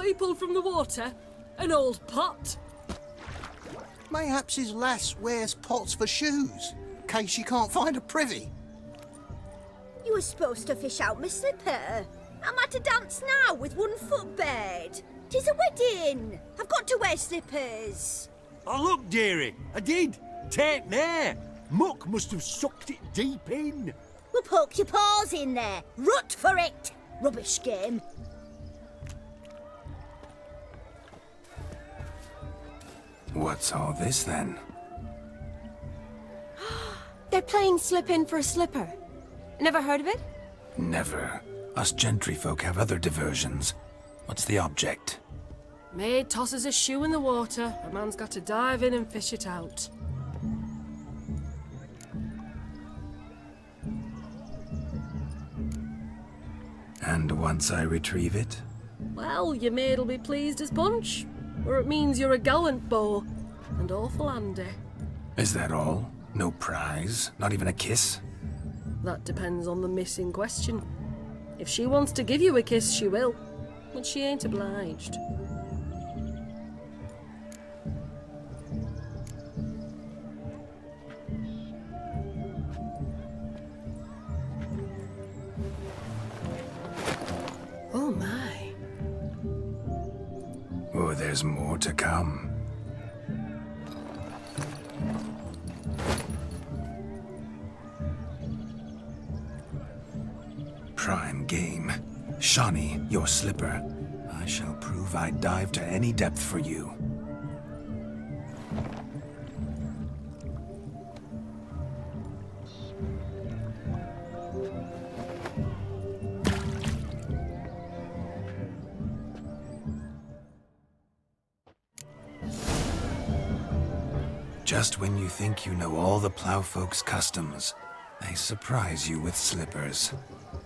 he pulled from the water? An old pot? Mayhaps his lass wears pots for shoes, in case she can't find a privy. You were supposed to fish out my slipper. I'm at a dance now with one foot bared. 'Tis a wedding. I've got to wear slippers. Oh, look, dearie, I did. Take there. Muck must have sucked it deep in. Well, poke your paws in there. Rut for it. Rubbish game. What's all this, then? They're playing slip in for a slipper. Never heard of it? Never. Us gentry folk have other diversions. What's the object? Maid tosses a shoe in the water. A man's got to dive in and fish it out. And once I retrieve it? Well, your maid'll be pleased as punch. Or it means you're a gallant beau. And awful handy. Is that all? No prize? Not even a kiss? That depends on the miss in question. If she wants to give you a kiss, she will. But she ain't obliged. Oh my. Oh, there's more to come. Prime game. Shawnee, your slipper. I shall prove I'd dive to any depth for you. Just when you think you know all the plowfolk's customs, they surprise you with slippers.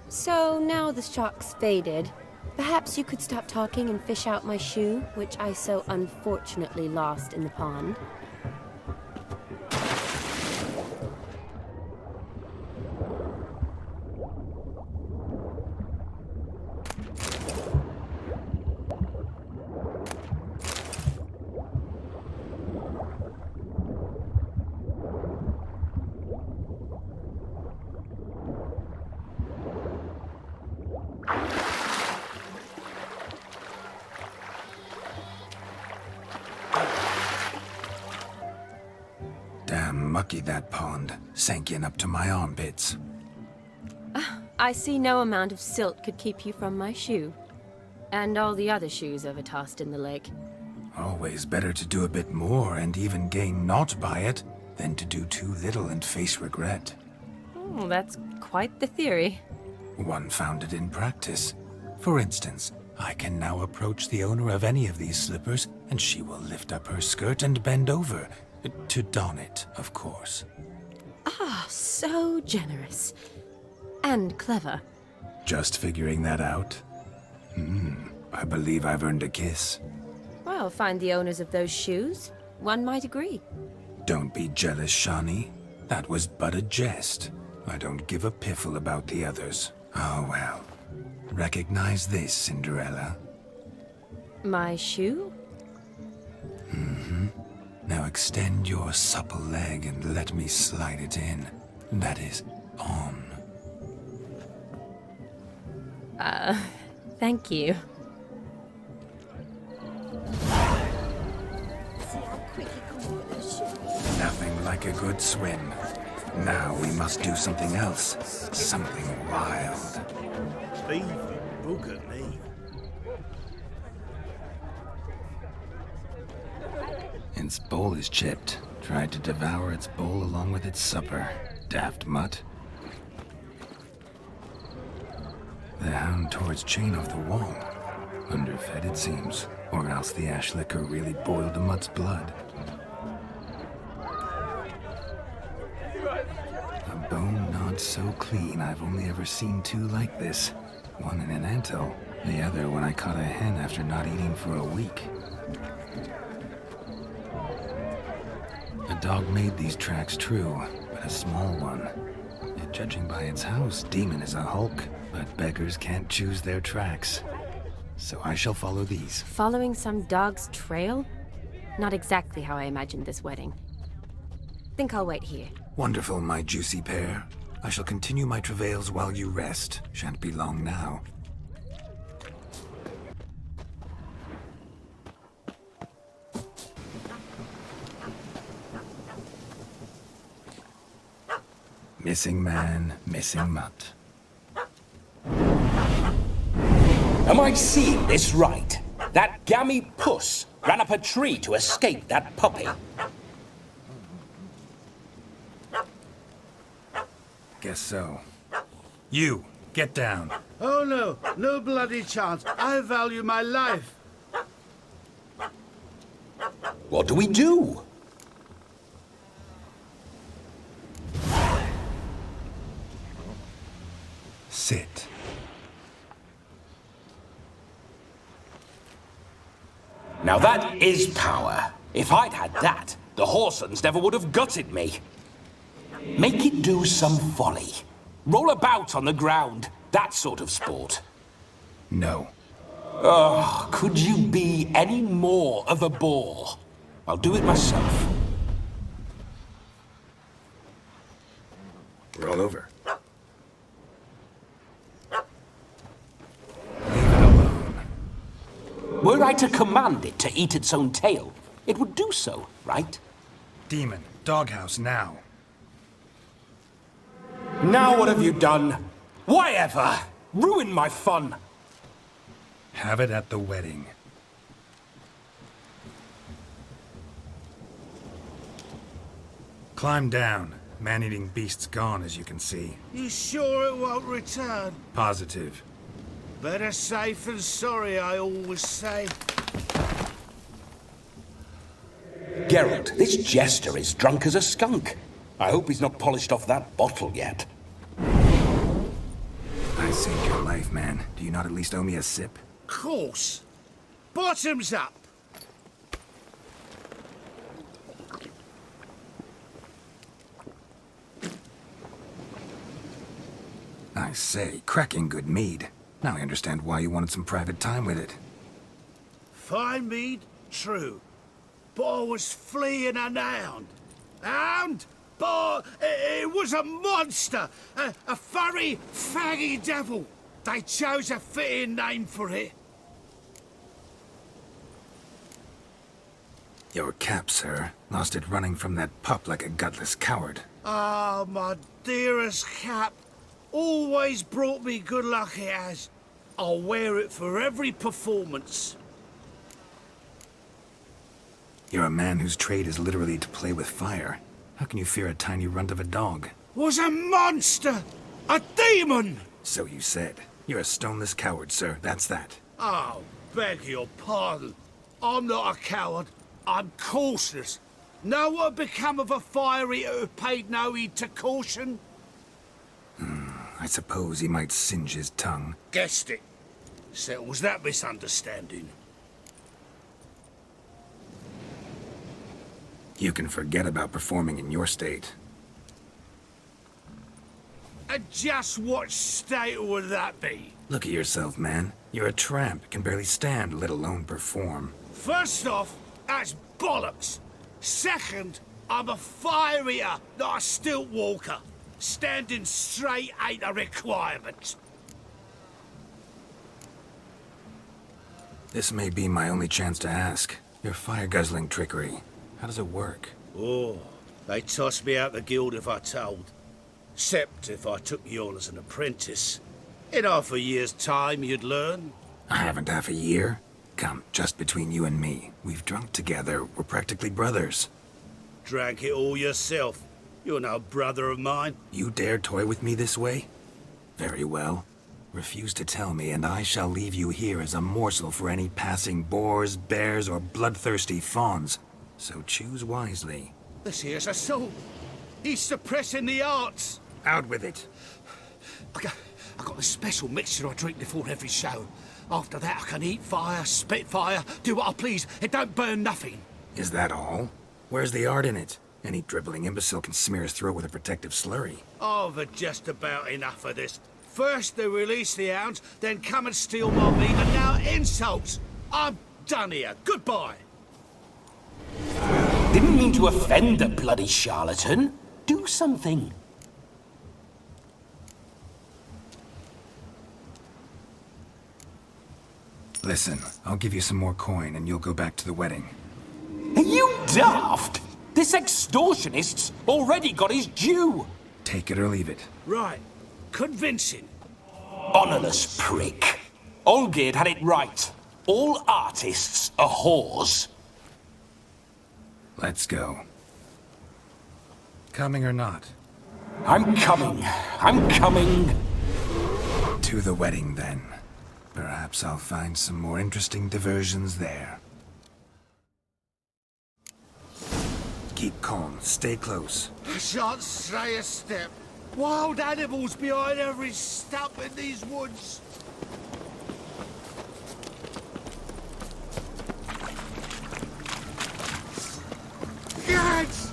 So now the shock's faded. Perhaps you could stop talking and fish out my shoe, which I so unfortunately lost in the pond. Damn mucky, that pond. Sank in up to my armpits. I see no amount of silt could keep you from my shoe. And all the other shoes ever tossed in the lake. Always better to do a bit more and even gain naught by it than to do too little and face regret. Oh, that's quite the theory. One founded in practice. For instance, I can now approach the owner of any of these slippers, and she will lift up her skirt and bend over. To don it, of course. Ah, so generous. And clever. Just figuring that out? I believe I've earned a kiss. Well, find the owners of those shoes. One might agree. Don't be jealous, Shawnee. That was but a jest. I don't give a piffle about the others. Oh well. Recognize this, Cinderella. My shoe? Now extend your supple leg and let me slide it in. That is, on. Thank you. Nothing like a good swim. Now we must do something else. Something wild. Thieving bugger me. Its bowl is chipped. Tried to devour its bowl along with its supper. Daft mutt. The hound tore its chain off the wall. Underfed, it seems. Or else the ash liquor really boiled the mutt's blood. A bone gnawed so clean I've only ever seen two like this. One in an anthill, the other when I caught a hen after not eating for a week. A dog made these tracks true, but a small one. And judging by its house, Demon is a hulk, but beggars can't choose their tracks. so I shall follow these. Following some dog's trail? Not exactly how I imagined this wedding. Think I'll wait here. Wonderful, my juicy pair. I shall continue my travails while you rest. Shan't be long now. Missing man, missing mutt. Am I seeing this right? That gammy puss ran up a tree to escape that puppy. Guess so. You, get down. Oh no, no bloody chance. I value my life. What do we do? Sit. Now that is power. If I'd had that, the Horsons never would have gutted me. Make it do some folly. Roll about on the ground. That sort of sport. No. Oh, could you be any more of a bore? I'll do it myself. Roll over. Leave it alone. Were I to command it to eat its own tail, it would do so, right? Demon, doghouse now. Now what have you done? Why ever? Ruined my fun. Have it at the wedding. Climb down. Man-eating beast's gone, as you can see. You sure it won't return? Positive. Better safe than sorry, I always say. Geralt, this jester is drunk as a skunk. I hope he's not polished off that bottle yet. I saved your life, man. Do you not at least owe me a sip? Course. Bottoms up. I say, cracking good mead. Now I understand why you wanted some private time with it. Fine mead, true. But I was fleeing an hound. Hound? But it was a monster. A furry, faggy devil. They chose a fitting name for it. Your cap, sir. Lost it running from that pup like a gutless coward. Ah, my dearest cap. Always brought me good luck it has. I'll wear it for every performance. You're a man whose trade is literally to play with fire. How can you fear a tiny runt of a dog? Was a monster! A demon! So you said. You're a stoneless coward, sir. That's that. Oh, beg your pardon. I'm not a coward. I'm cautious. Know what become of a fire eater who paid no heed to caution? I suppose he might singe his tongue. Guessed it. Settles that misunderstanding. You can forget about performing in your state. And just what state would that be? Look at yourself, man. You're a tramp, can barely stand, let alone perform. First off, that's bollocks. Second, I'm a fire eater, not a stilt walker. Standing straight ain't a requirement. This may be my only chance to ask. Your fire-guzzling trickery. How does it work? Oh, they'd toss me out the guild if I told. Except if I took you on as an apprentice. In half a year's time, you'd learn. I haven't half a year. Come, just between you and me. We've drunk together. We're practically brothers. Drank it all yourself. You're no brother of mine. You dare toy with me this way? Very well. Refuse to tell me, and I shall leave you here as a morsel for any passing boars, bears, or bloodthirsty fawns. So choose wisely. This here's assault. He's suppressing the arts. Out with it. I got a special mixture I drink before every show. After that, I can eat fire, spit fire, do what I please. It don't burn nothing. Is that all? Where's the art in it? Any dribbling imbecile can smear his throat with a protective slurry. I've had just about enough of this First they release the hounds, then come and steal my meat, and now insults. I'm done here. Goodbye. Didn't mean to offend the bloody charlatan. Do something. Listen, I'll give you some more coin and you'll go back to the wedding. Are you daft? This extortionist's already got his due. Take it or leave it. Right. Convincing. Honourless prick. Olgierd had it right. All artists are whores. Let's go. Coming or not? I'm coming. I'm coming. To the wedding, then. Perhaps I'll find some more interesting diversions there. Keep calm. Stay close. I shan't stray a step. Wild animals behind every stump in these woods. Gads!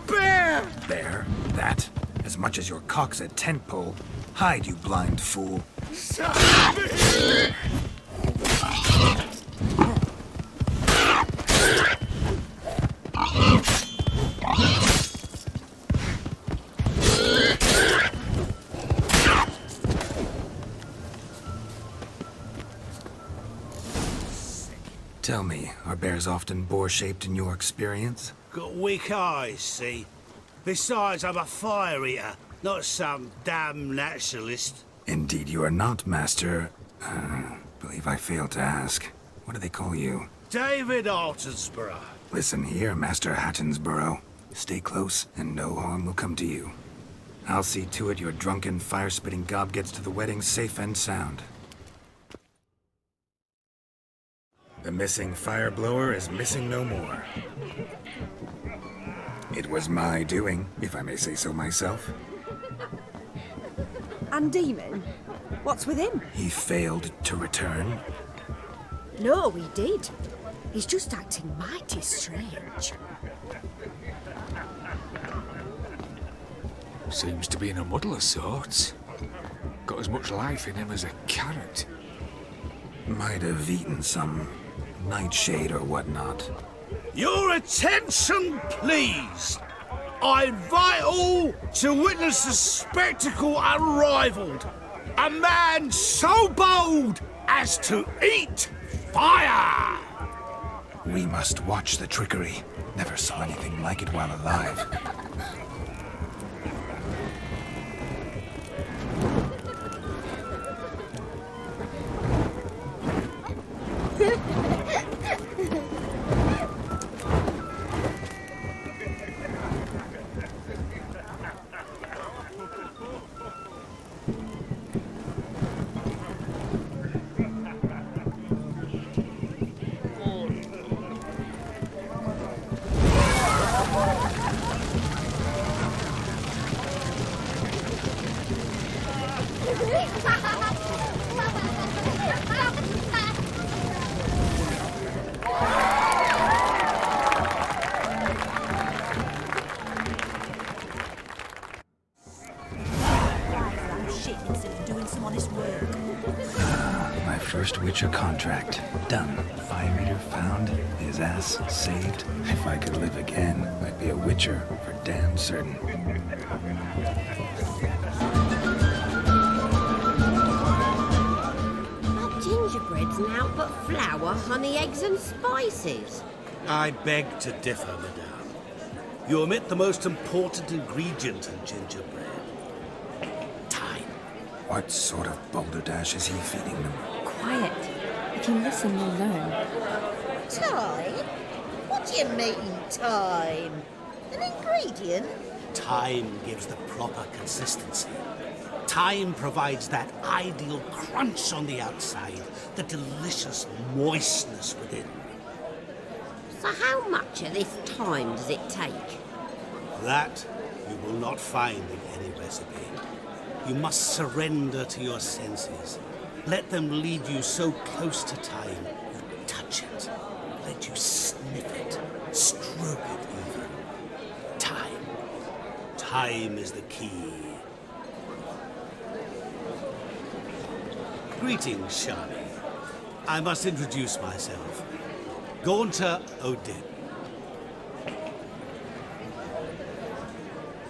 Bear! Bear? That? As much as your cock's a tent pole. Hide, you blind fool. Tell me, are bears often boar-shaped in your experience? Got weak eyes, see? Besides, I'm a fire eater, not some damn naturalist. Indeed you are not, Master... believe I failed to ask. What do they call you? David Altonsborough. Listen here, Master Hattonsborough. Stay close, and no harm will come to you. I'll see to it your drunken, fire-spitting gob gets to the wedding safe and sound. The missing fire blower is missing no more. It was my doing, if I may say so myself. And Demon? What's with him? He failed to return. No, he did. He's just acting mighty strange. Seems to be in a muddle of sorts. Got as much life in him as a carrot. Might have eaten some nightshade or whatnot. Your attention, please. I invite all to witness a spectacle unrivaled. A man so bold as to eat fire! We must watch the trickery. Never saw anything like it while alive. My first Witcher contract. Done. Fire Eater found. His ass saved. If I could live again, I'd be a Witcher for damn certain. Not gingerbread's now but flour, honey, eggs and spices. I beg to differ, madame. You omit the most important ingredient in gingerbread. Time. What sort of balderdash is he feeding them? Quiet. If you listen, you'll learn. Time? What do you mean, time? An ingredient? Time gives the proper consistency. Time provides that ideal crunch on the outside, the delicious moistness within. So how much of this time does it take? That you will not find in any recipe. You must surrender to your senses. Let them lead you so close to time, you touch it. Let you sniff it, stroke it even. Time. Time is the key. Greetings, Shani. I must introduce myself. Gaunter Odin.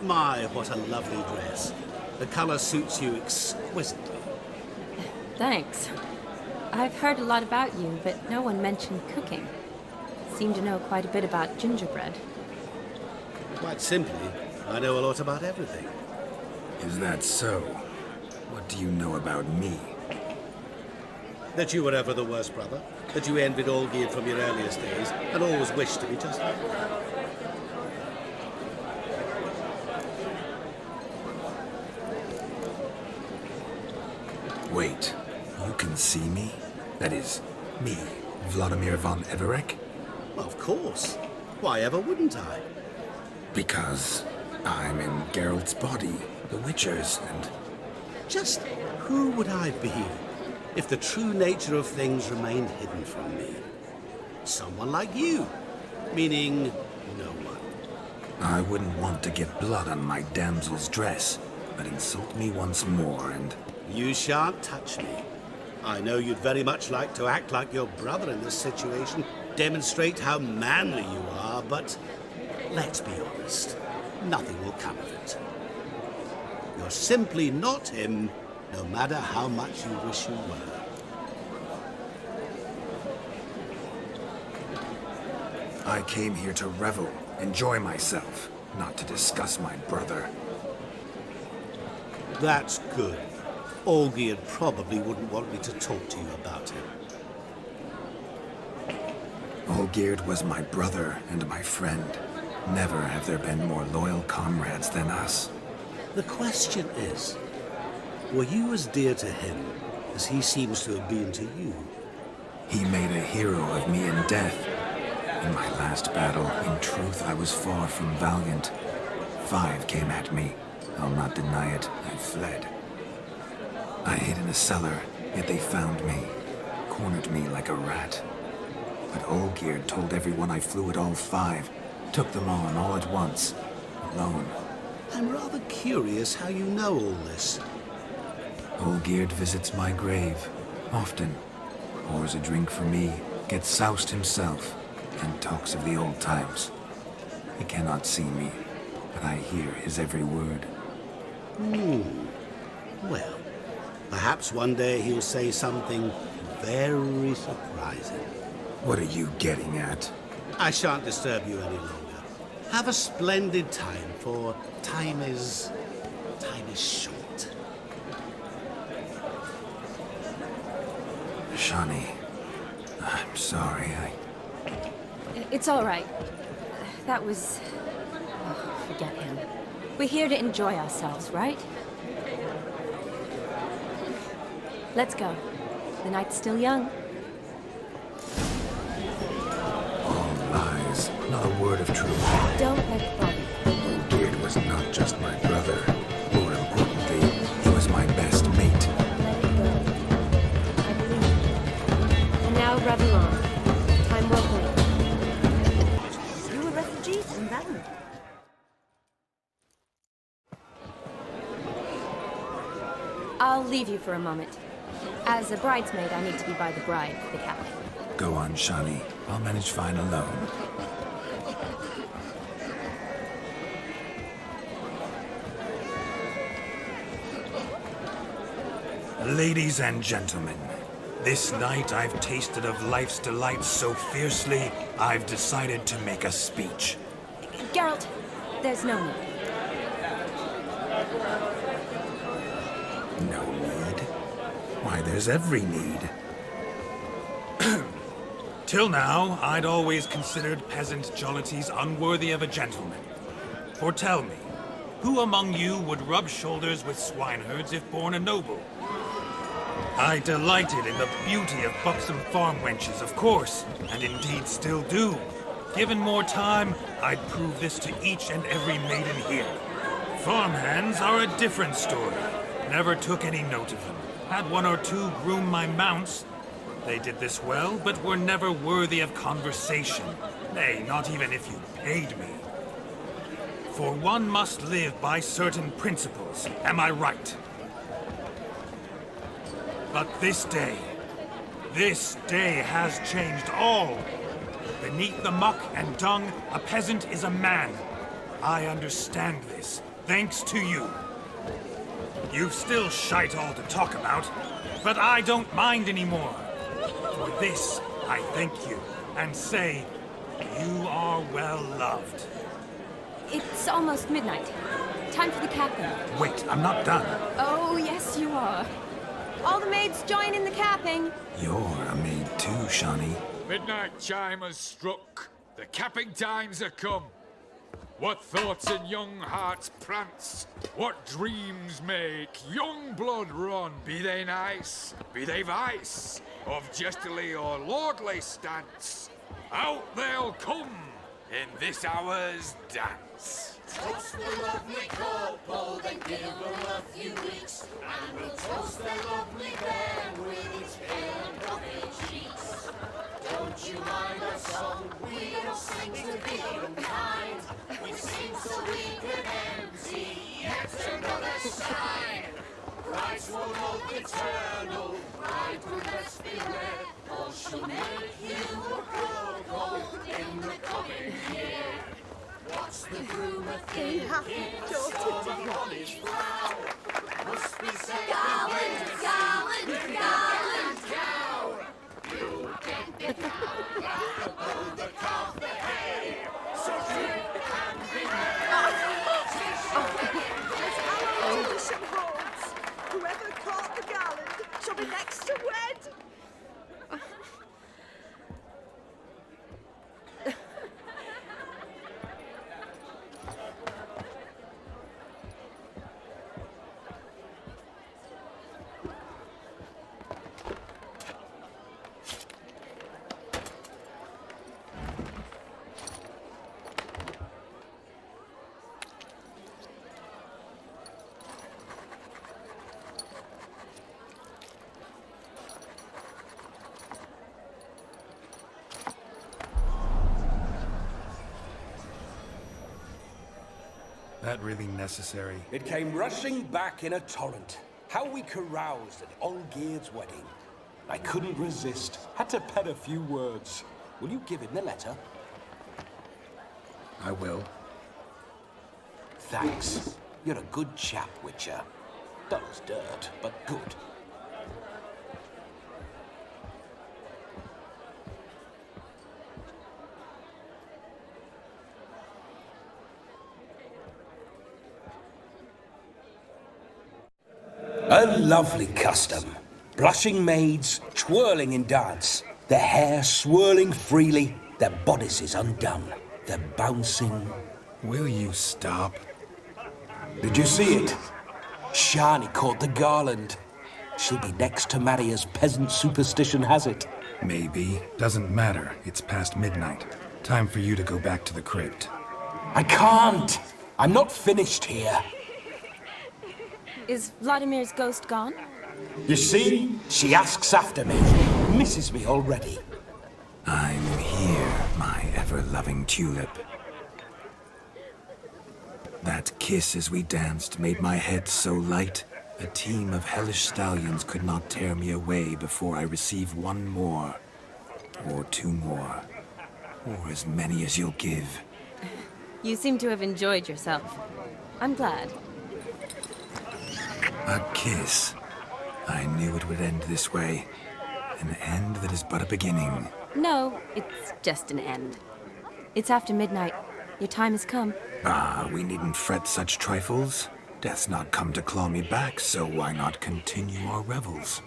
My, what a lovely dress. The colour suits you exquisitely. Thanks. I've heard a lot about you, but no one mentioned cooking. Seem to know quite a bit about gingerbread. Quite simply, I know a lot about everything. Is that so? What do you know about me? That you were ever the worst brother, that you envied Olgierd from your earliest days, and always wished to be just like him. Wait, you can see me? That is, me, Vladimir von Everec? Well, of course. Why ever wouldn't I? Because I'm in Geralt's body, the Witcher's, and... Just who would I be if the true nature of things remained hidden from me? Someone like you, meaning no one. I wouldn't want to get blood on my damsel's dress, but insult me once more and... You shan't touch me. I know you'd very much like to act like your brother in this situation, demonstrate how manly you are, but let's be honest, nothing will come of it. You're simply not him, no matter how much you wish you were. I came here to revel, enjoy myself, not to discuss my brother. That's good. Olgierd probably wouldn't want me to talk to you about him. Olgierd was my brother and my friend. Never have there been more loyal comrades than us. The question is, were you as dear to him as he seems to have been to you? He made a hero of me in death. In my last battle, in truth, I was far from valiant. 5 came at me. I'll not deny it, I fled. I hid in a cellar, yet they found me, cornered me like a rat. But Olgierd told everyone I flew at all 5, took them on all at once, alone. I'm rather curious how you know all this. Olgierd visits my grave, often. Pours a drink for me, gets soused himself, and talks of the old times. He cannot see me, but I hear his every word. Well, perhaps one day he'll say something very surprising. What are you getting at? I shan't disturb you any longer. Have a splendid time, for time is short. Shani, I'm sorry, It's all right. That was... Oh, forget him. We're here to enjoy ourselves, right? Let's go. The night's still young. All lies, not a word of truth. Don't let it bother you. Olgierd was not just my brother. More importantly, he was my best mate. Let it go. I believe you. And now, revel on. Time well played. You were refugees from Velen. I'll leave you for a moment. As a bridesmaid, I need to be by the bride for the captain. Go on, Shani. I'll manage fine alone. Ladies and gentlemen, this night I've tasted of life's delights so fiercely, I've decided to make a speech. Geralt, there's no need. No need? Why, there's every need. Till now, I'd always considered peasant jollities unworthy of a gentleman. For tell me, who among you would rub shoulders with swineherds if born a noble? I delighted in the beauty of buxom farm wenches, of course, and indeed still do. Given more time, I'd prove this to each and every maiden here. Farmhands are a different story. Never took any note of them. Had 1 or 2 groom my mounts. They did this well, but were never worthy of conversation. Nay, not even if you paid me. For one must live by certain principles. Am I right? But this day has changed all. Beneath the muck and dung, a peasant is a man. I understand this, thanks to you. You've still shite all to talk about, but I don't mind anymore. For this, I thank you, and say, you are well loved. It's almost midnight. Time for the capping. Wait, I'm not done. Oh, yes, you are. All the maids join in the capping. You're a maid too, Shawnee. Midnight chime has struck. The capping times are come. What thoughts in young hearts prance? What dreams make young blood run? Be they nice, be they vice, of jestily or lordly stance, out they'll come in this hour's dance. Toast the lovely couple, then give them a few weeks, and we'll toast the lovely band with its pale and puffy cheeks. Don't you mind our song? We don't sing to be unkind. We sing so we can empty yet another side. Christ will hold eternal, bridegroom let's beware, or she'll make you a broco in the coming year. What's the groom a thinking? On his brow must be said gallant, gallant, gallant cow. You get the above the calf the hay, so drink and be merry. Bishop holds. Whoever caught the gallant shall be next to wed. That really necessary? It came rushing back in a torrent. How we caroused at Olgierd's wedding. I couldn't resist. Had to pen a few words. Will you give him the letter? I will. Thanks. You're a good chap, Witcher. Dull as dirt, but good. A lovely custom. Blushing maids, twirling in dance. Their hair swirling freely, their bodices undone. They're bouncing. Will you stop? Did you see it? Shani caught the garland. She'll be next to marry as peasant superstition has it. Maybe. Doesn't matter. It's past midnight. Time for you to go back to the crypt. I can't! I'm not finished here. Is Vladimir's ghost gone? You see? She asks after me. Misses me already. I'm here, my ever-loving tulip. That kiss as we danced made my head so light. A team of hellish stallions could not tear me away before I receive one more. Or two more. Or as many as you'll give. You seem to have enjoyed yourself. I'm glad. A kiss. I knew it would end this way. An end that is but a beginning. No, it's just an end. It's after midnight. Your time has come. Ah, we needn't fret such trifles. Death's not come to claw me back, so why not continue our revels?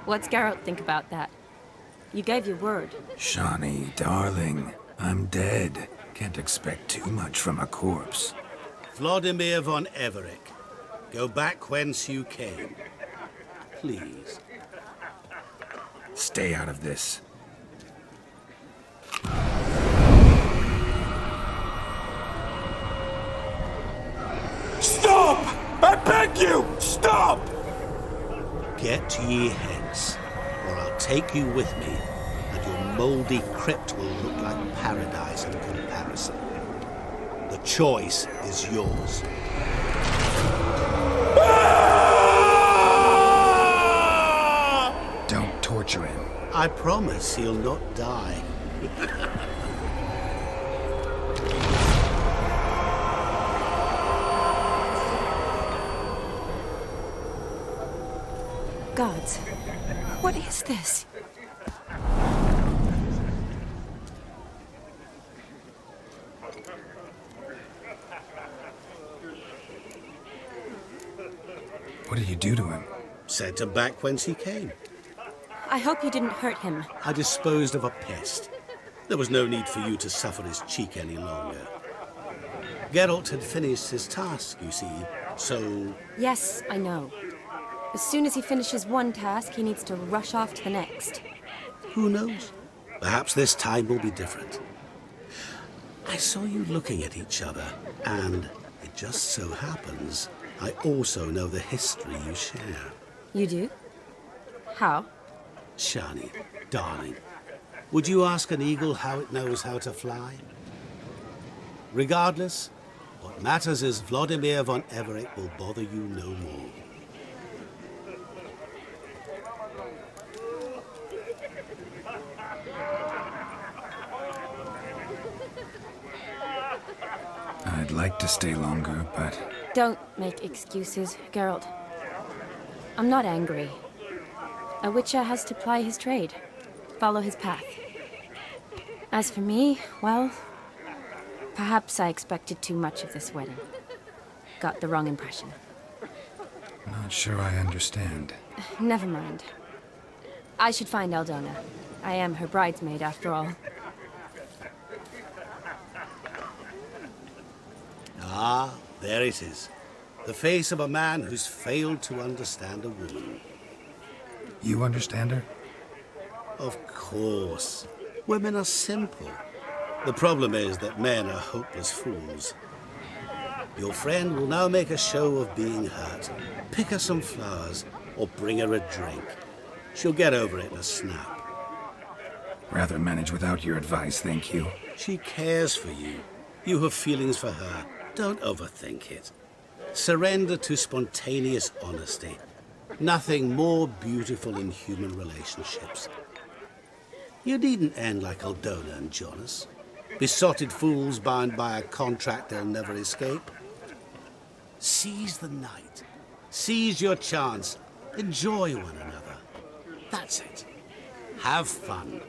What's Geralt think about that? You gave your word. Shawnee, darling, I'm dead. Can't expect too much from a corpse. Vladimir von Everec, go back whence you came. Please. Stay out of this. Stop! I beg you! Stop! Get ye hence, or I'll take you with me, and your mouldy crypt will look like paradise in comparison. The choice is yours. I promise he'll not die. Gods, what is this? What did you do to him? Sent him back whence he came. I hope you didn't hurt him. I disposed of a pest. There was no need for you to suffer his cheek any longer. Geralt had finished his task, you see, so... Yes, I know. As soon as he finishes one task, he needs to rush off to the next. Who knows? Perhaps this time will be different. I saw you looking at each other, and it just so happens I also know the history you share. You do? How? Shani, darling, would you ask an eagle how it knows how to fly? Regardless, what matters is Vladimir von Everett will bother you no more. I'd like to stay longer, but... Don't make excuses, Geralt. I'm not angry. A Witcher has to ply his trade, follow his path. As for me, well, perhaps I expected too much of this wedding. Got the wrong impression. Not sure I understand. Never mind. I should find Aldona. I am her bridesmaid, after all. Ah, there it is. The face of a man who's failed to understand a woman. You understand her? Of course. Women are simple. The problem is that men are hopeless fools. Your friend will now make a show of being hurt. Pick her some flowers, or bring her a drink. She'll get over it in a snap. Rather manage without your advice, thank you. She cares for you. You have feelings for her. Don't overthink it. Surrender to spontaneous honesty. Nothing more beautiful in human relationships. You needn't end like Aldona and Jonas. Besotted fools bound by a contract they'll never escape. Seize the night. Seize your chance. Enjoy one another. That's it. Have fun.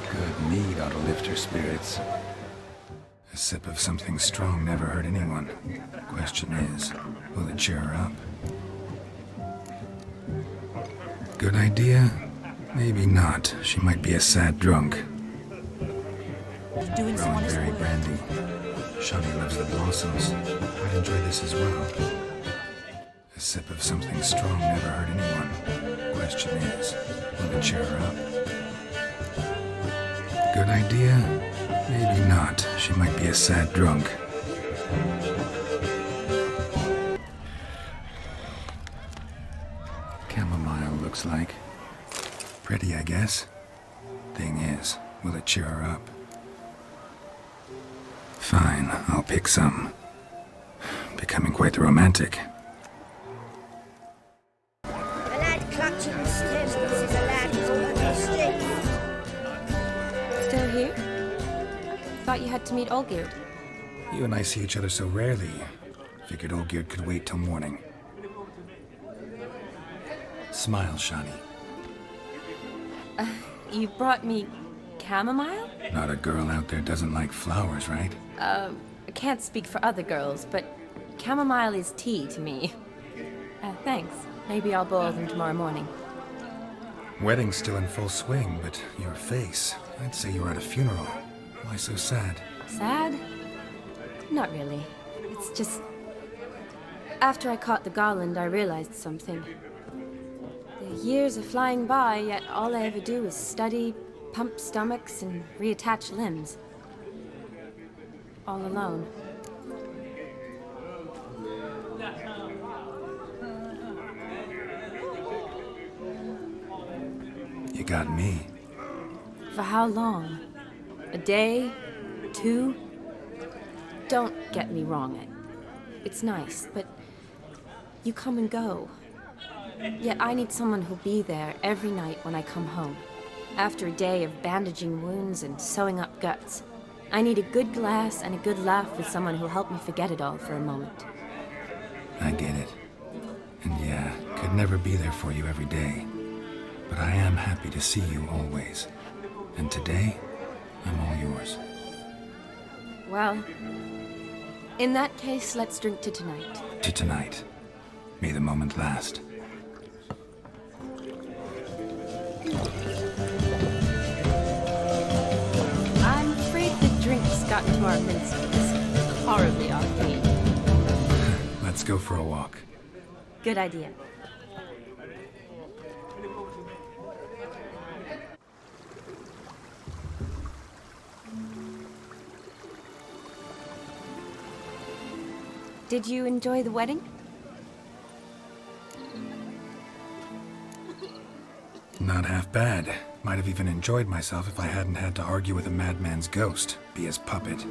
Good mead ought to lift her spirits. A sip of something strong never hurt anyone. Question is, will it cheer her up? Good idea? Maybe not. She might be a sad drunk. Rowanberry brandy. Shani loves the blossoms. I'd enjoy this as well. A sip of something strong never hurt anyone. Question is, will it cheer her up? Good idea? Maybe not. She might be a sad drunk. Chamomile looks like. Pretty, I guess. Thing is, will it cheer her up? Fine, I'll pick some. Becoming quite the romantic. A lad clutching the stems is a lad caught on a stick. Still here? Thought you had to meet Olgierd. You and I see each other so rarely. Figured Olgierd could wait till morning. Smile, Shani. You brought me chamomile? Not a girl out there doesn't like flowers, right? I can't speak for other girls, but chamomile is tea to me. Thanks. Maybe I'll boil them tomorrow morning. Wedding's still in full swing, but your face, I'd say you were at a funeral. Why so sad? Sad? Not really. It's just... After I caught the garland, I realized something. The years are flying by, yet all I ever do is study, pump stomachs, and reattach limbs. All alone. You got me. For how long? A day? 2? Don't get me wrong. It's nice, but you come and go. Yet I need someone who'll be there every night when I come home. After a day of bandaging wounds and sewing up guts, I need a good glass and a good laugh with someone who'll help me forget it all for a moment. I get it. And yeah, could never be there for you every day. But I am happy to see you always. And today, I'm all yours. Well, in that case, let's drink to tonight. To tonight. May the moment last. I'm afraid the drinks got into our minstrels. Horribly off-key. Let's go for a walk. Good idea. Did you enjoy the wedding? Not half bad. Might have even enjoyed myself if I hadn't had to argue with a madman's ghost, be his puppet.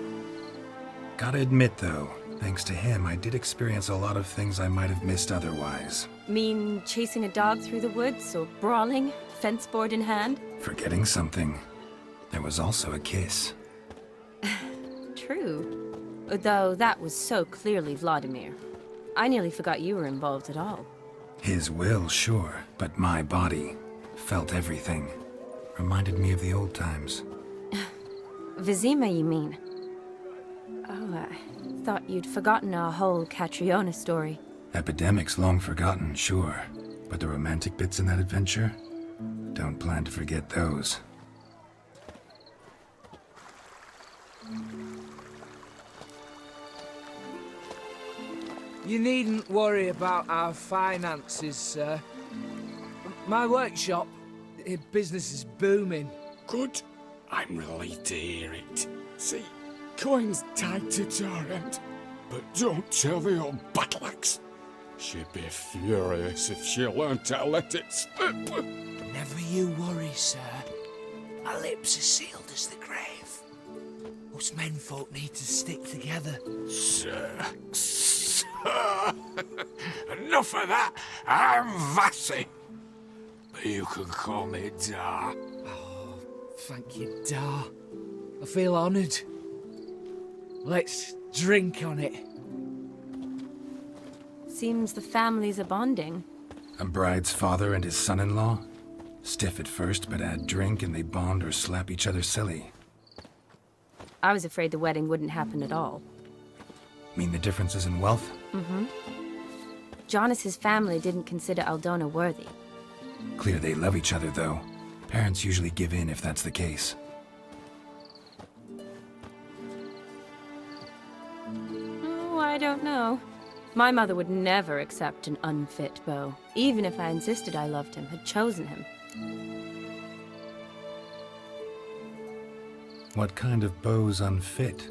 Gotta admit, though, thanks to him, I did experience a lot of things I might have missed otherwise. Mean chasing a dog through the woods, or brawling, fence board in hand? Forgetting something. There was also a kiss. True. Though that was so clearly Vladimir. I nearly forgot you were involved at all. His will, sure, but my body felt everything. Reminded me of the old times. Vizima, you mean? Oh, I thought you'd forgotten our whole Catriona story. Epidemics long forgotten, sure. But the romantic bits in that adventure? Don't plan to forget those. You needn't worry about our finances, sir. My workshop, business is booming. Good. I'm relieved to hear it. See, coin's tied to Torrent. But don't tell the old battle-axe. She'd be furious if she learned to let it slip. Never you worry, sir. My lips are sealed as the grave. Us menfolk need to stick together. Sir. Enough of that. I'm Vassy. But you can call me Dar. Oh, thank you, Dar. I feel honoured. Let's drink on it. Seems the families are bonding. A bride's father and his son-in-law? Stiff at first, but add drink and they bond or slap each other silly. I was afraid the wedding wouldn't happen at all. Mean the differences in wealth? Mm-hmm. Jonas's family didn't consider Aldona worthy. Clear they love each other, though. Parents usually give in if that's the case. Oh, I don't know. My mother would never accept an unfit beau, even if I insisted I loved him, had chosen him. What kind of beau's unfit?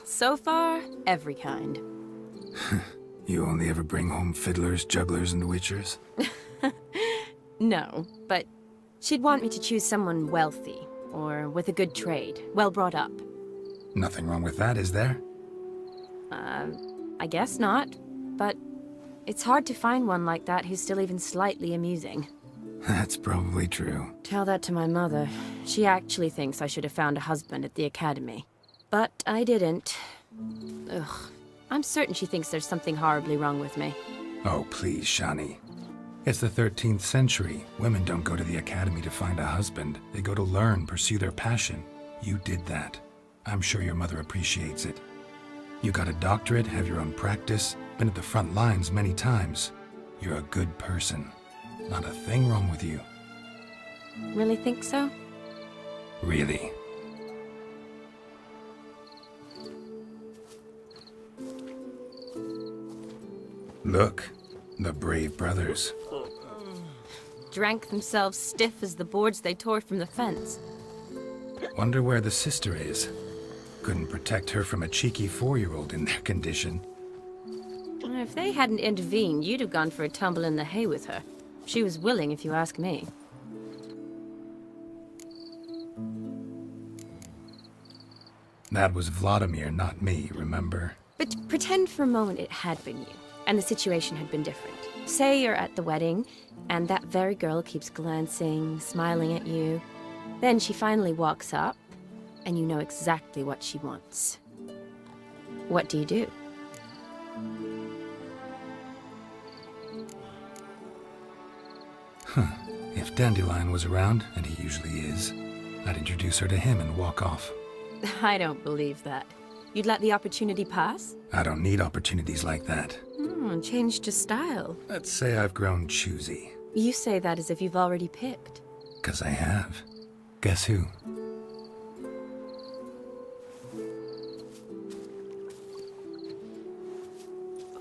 So far, every kind. You only ever bring home fiddlers, jugglers, and witchers? No, but she'd want me to choose someone wealthy, or with a good trade, well brought up. Nothing wrong with that, is there? I guess not, but it's hard to find one like that who's still even slightly amusing. That's probably true. Tell that to my mother. She actually thinks I should have found a husband at the academy. But I didn't. Ugh. I'm certain she thinks there's something horribly wrong with me. Oh, please, Shani. It's the 13th century. Women don't go to the academy to find a husband. They go to learn, pursue their passion. You did that. I'm sure your mother appreciates it. You got a doctorate, have your own practice, been at the front lines many times. You're a good person. Not a thing wrong with you. Really think so? Really. Look, the brave brothers. Drank themselves stiff as the boards they tore from the fence. Wonder where the sister is. Couldn't protect her from a cheeky 4-year-old in their condition. If they hadn't intervened, you'd have gone for a tumble in the hay with her. She was willing, if you ask me. That was Vladimir, not me, remember? But pretend for a moment it had been you, and the situation had been different. Say you're at the wedding, and that very girl keeps glancing, smiling at you. Then she finally walks up, and you know exactly what she wants. What do you do? If Dandelion was around, and he usually is, I'd introduce her to him and walk off. I don't believe that. You'd let the opportunity pass? I don't need opportunities like that. Changed your style. Let's say I've grown choosy. You say that as if you've already picked. 'Cause I have. Guess who?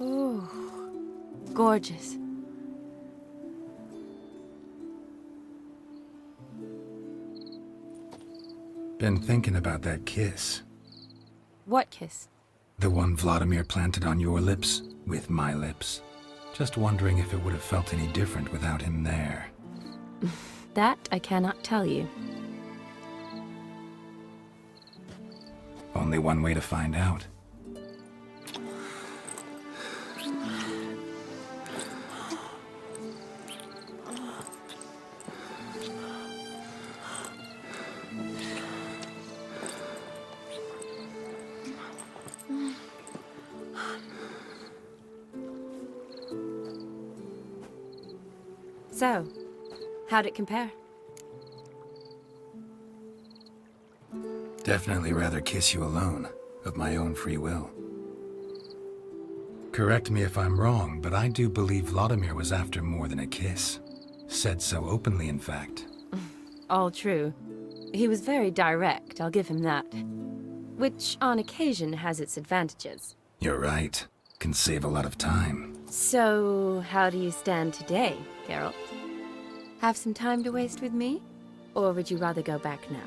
Oh, gorgeous. Been thinking about that kiss. What kiss? The one Vladimir planted on your lips, with my lips. Just wondering if it would have felt any different without him there. That I cannot tell you. Only one way to find out. So, how'd it compare? Definitely rather kiss you alone, of my own free will. Correct me if I'm wrong, but I do believe Vladimir was after more than a kiss. Said so openly, in fact. All true. He was very direct, I'll give him that. Which, on occasion, has its advantages. You're right. Can save a lot of time. So, how do you stand today, Geralt? Have some time to waste with me? Or would you rather go back now?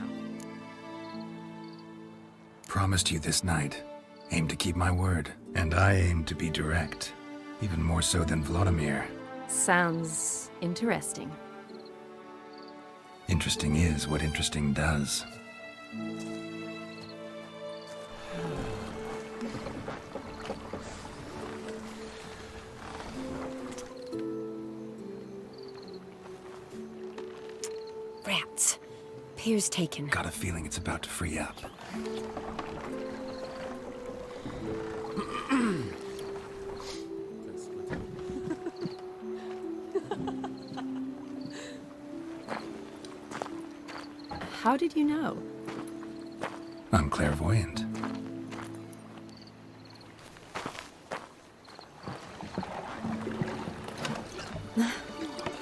Promised you this night. Aim to keep my word. And I aim to be direct. Even more so than Vladimir. Sounds interesting. Interesting is what interesting does. Rats. Pier's taken. Got a feeling it's about to free up. How did you know? I'm clairvoyant.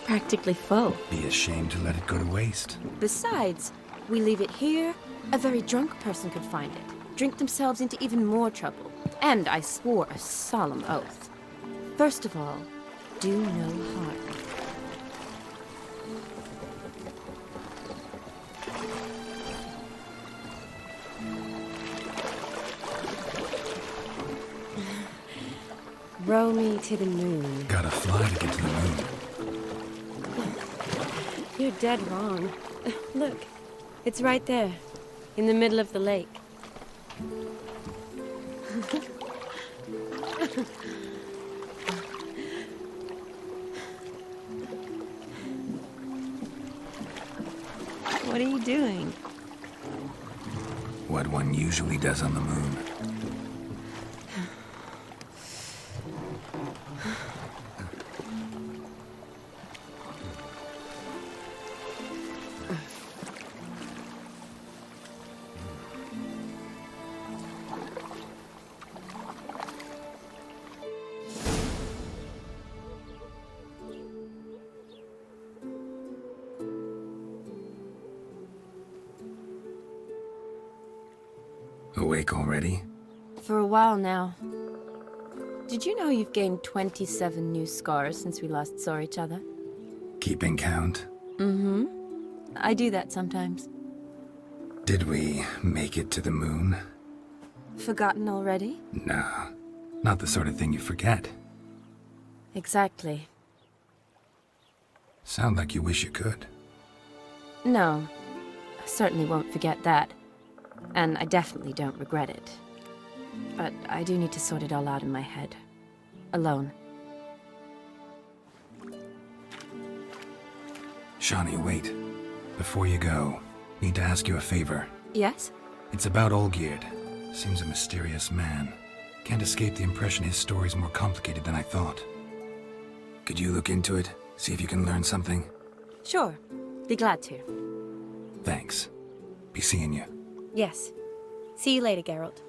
Practically full. Be ashamed to let it go to waste. Besides, we leave it here, a very drunk person could find it, drink themselves into even more trouble. And I swore a solemn oath. First of all, do no harm. Row me to the moon. Gotta fly to get to the moon. You're dead wrong. Look, it's right there, in the middle of the lake. What are you doing? What one usually does on the moon. Awake already? For a while now. Did you know you've gained 27 new scars since we last saw each other? Keeping count? Mm-hmm. I do that sometimes. Did we make it to the moon? Forgotten already? Nah, not the sort of thing you forget. Exactly. Sound like you wish you could. No, I certainly won't forget that. And I definitely don't regret it. But I do need to sort it all out in my head. Alone. Shani, wait. Before you go, need to ask you a favor. Yes? It's about Olgierd. Seems a mysterious man. Can't escape the impression his story's more complicated than I thought. Could you look into it? See if you can learn something? Sure. Be glad to. Thanks. Be seeing you. Yes. See you later, Geralt.